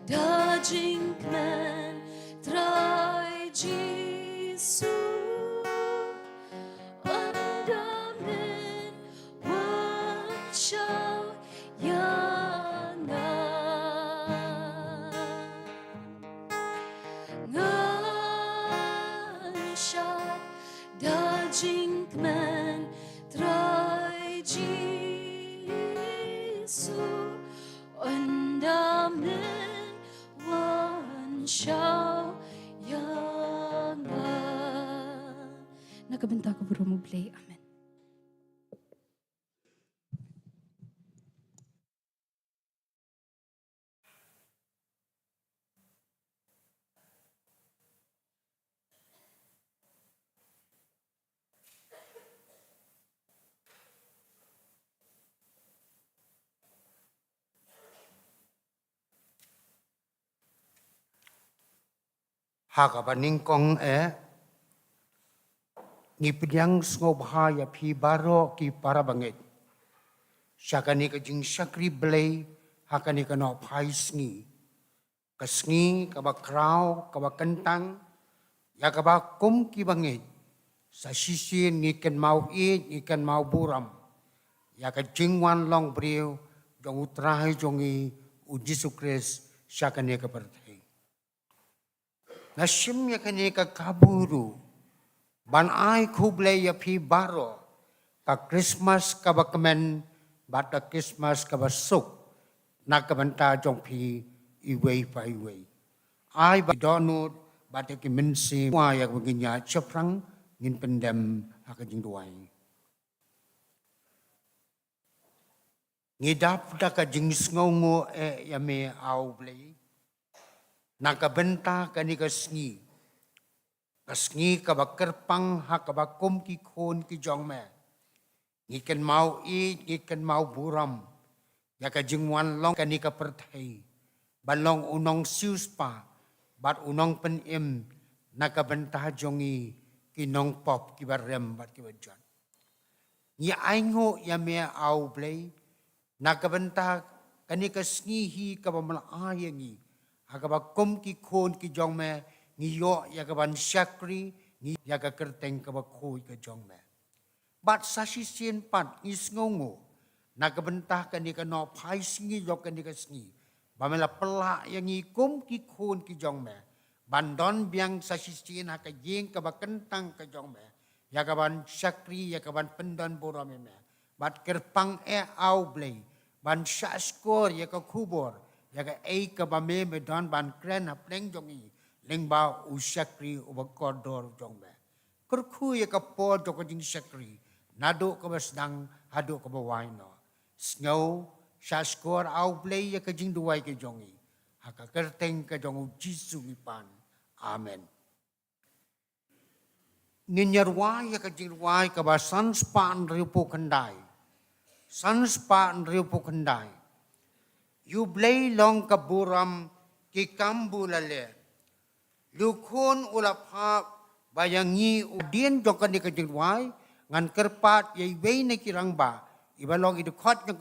Dajinkmen Trai Jesu Andamin Wanshao Yana Nganshat Dajinkmen Trai Jesu Andamin Wanshao Yana. Nakabenta ko puro mo play. Amen. Hakabaning ngipidyang ngobhaya pi baro ki parabangit. Syakani ka jing syakri belay hakani ka no pais ngi. Kasngi kaba kraw kaba kentang ya kaba kum ki bangit. Sa sisin ngikan mau ngikan mau buram. Ya ka jingwan long brio jong utrahay jongi u Jesu Christ syakani ka pertay. Nasim ya kani ka kaburu ban ai kublay ya pi baro ka Christmas ka bakamen bata Christmas ka basuk nakabanta jong pi iway pa iway ai ba donut bata ki mensi wa ya baginya ceprang ngin pendem hakajing duai ngidap da ka jingis ngongo ya me au blay nakabenta kani kasngi. Kasngi kabakerpang hakabakum ki kon ki jongme. Ngiken mau ngiken mau buram. Ya kajingwan long kani kapertai. Balong unong siuspa. Bat unong penim. Nakabenta jongi kinong pop kibarem bat kibajan. Ni aingo ya me au blay. Nakabenta kani kasngi hi kabamalayangi. Hakabakum ki kon ki jongme ngiyo yakaban syakri ni yakakerteng kabakoi ka jongme. Bat sasisien pat ngisngongo nakabentah kani kano pais ngi yok kani kasngi. Bamela pelak yang ngikum ki kon ki jongme. Bandon biang sasisien hakajing kabakentang ka jongme. Yakaban syakri yakaban pendan borameme. Bat kerpang au blay. Ban syaskor yakakubor. Yaga ka bame medan ban kren pleng jongi lengba usyakri ubakodor jongbe kurku ya ka po joko jing syakri nado ka basdang hado ka bawaino snow shaskor au play ya ka jing duwai ka jongi haka kerteng ka jongu jisu ipan amen ninyarwai ya ka jing wai ka ba sanspan ripo kendai sanspan ripo kendai you blay long kaburam ki kambulale. Lukun ulapha bayangi udien jokan di kajingwai ngan kerpat yai wei na kirang ba. Ibalong idukot ng